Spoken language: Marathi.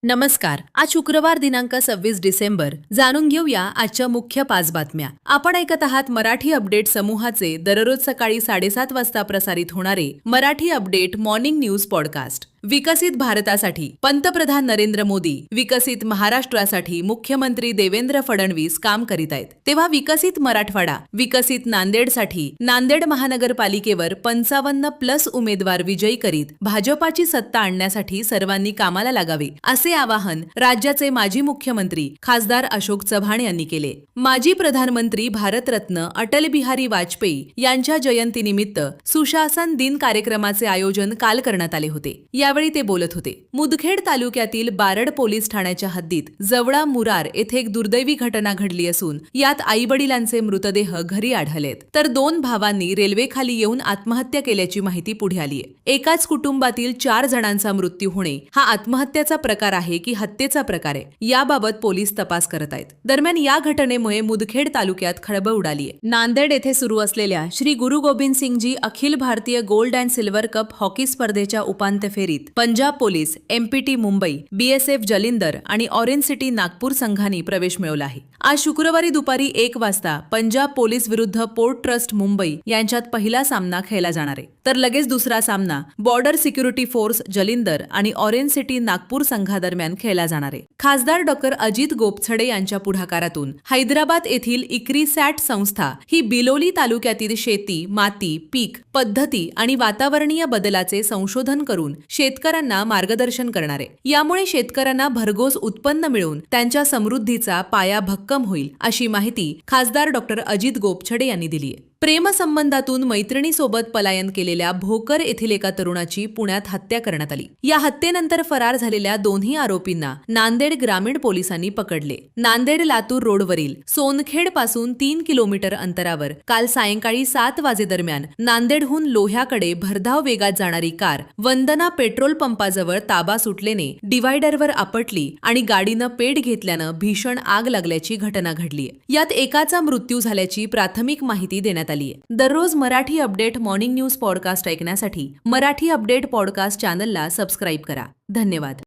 नमस्कार. आज शुक्रवार दिनांक 26 डिसेंबर. जाणून घेऊया आजच्या मुख्य 5 बातम्या. आपण ऐकत आहात मराठी अपडेट समूहाचे दररोज सकाळी 7:30 वाजता प्रसारित होणारे Marathi update morning news podcast. विकसित भारतासाठी पंतप्रधान नरेंद्र मोदी विकसित महाराष्ट्रासाठी मुख्यमंत्री देवेंद्र फडणवीस काम करीत आहेत. तेव्हा विकसित मराठवाडा, विकसित नांदेडसाठी नांदेड महानगरपालिकेवर 55+ उमेदवार विजयी करीत भाजपाची सत्ता आणण्यासाठी सर्वांनी कामाला लागावे असे आवाहन राज्याचे माजी मुख्यमंत्री खासदार अशोक चव्हाण यांनी केले. माजी प्रधानमंत्री भारतरत्न अटल बिहारी वाजपेयी यांच्या जयंतीनिमित्त सुशासन दिन कार्यक्रमाचे आयोजन काल करण्यात आले होते. यावेळी ते बोलत होते. मुदखेड तालुक्यातील बारड पोलीस ठाण्याच्या हद्दीत जवळा मुरार येथे एक दुर्दैवी घटना घडली असून यात आईवडिलांचे मृतदेह घरी आढळलेत, तर 2 भावांनी रेल्वेखाली येऊन आत्महत्या केल्याची माहिती पुढे आलीय. एकाच कुटुंबातील 4 जणांचा मृत्यू होणे हा आत्महत्येचा प्रकार आहे की हत्येचा प्रकार आहे, याबाबत पोलीस तपास करत आहेत. दरम्यान या घटनेमुळे मुदखेड तालुक्यात खळबळ उडालीय. नांदेड येथे सुरू असलेल्या Shri Guru Gobind Singhji Akhil Bharatiya gold and silver cup hockey स्पर्धेच्या उपांत्य फेरीत Punjab police, empty Mumbai, BSF Jalindar आणि ऑरेंज सिटी नागपूर संघांनी प्रवेश मिळवला आहे. आज शुक्रवारी दुपारी 1 वाजता पंजाब पोलीस विरुद्ध पोर्ट ट्रस्ट मुंबई यांच्यात पहिला सामना खेळला जाणार आहे, तर लगेच दुसरा सामना बॉर्डर सिक्युरिटी फोर्स जलिंदर आणि ऑरेंज सिटी नागपूर संघादरम्यान खेळला जाणार आहे. खासदार डॉक्टर अजित गोपछडे यांच्या पुढाकारातून हैदराबाद येथील इक्रिसॅट संस्था ही बिलोली तालुक्यातील शेती, माती, पीक पद्धती आणि वातावरणीय बदलाचे संशोधन करून शेतकऱ्यांना मार्गदर्शन करणार आहे. यामुळे शेतकऱ्यांना भरघोस उत्पन्न मिळून त्यांच्या समृद्धीचा पाया भक्कम होईल अशी माहिती खासदार डॉक्टर अजित गोपछडे यांनी दिली आहे. प्रेमसंबंधातून मैत्रिणीसोबत पलायन केलेल्या भोकर येथील एका तरुणाची पुण्यात हत्या करण्यात आली. या हत्येनंतर फरार झालेल्या दोन्ही आरोपींना नांदेड ग्रामीण पोलिसांनी पकडले. नांदेड लातूर रोडवरील सोनखेड पासून 3 किलोमीटर अंतरावर काल सायंकाळी 7 वाजेदरम्यान नांदेडहून लोह्याकडे भरधाव वेगात जाणारी कार वंदना पेट्रोल पंपाजवळ ताबा सुटलेने डिव्हायडरवर आपटली आणि गाडीनं पेट घेतल्यानं भीषण आग लागल्याची घटना घडली. यात एकाचा मृत्यू झाल्याची प्राथमिक माहिती देण्यात आली आहे. दररोज Marathi update morning news podcast ऐकण्यासाठी मराठी अपडेट पॉडकास्ट चॅनलला सबस्क्राईब करा. धन्यवाद.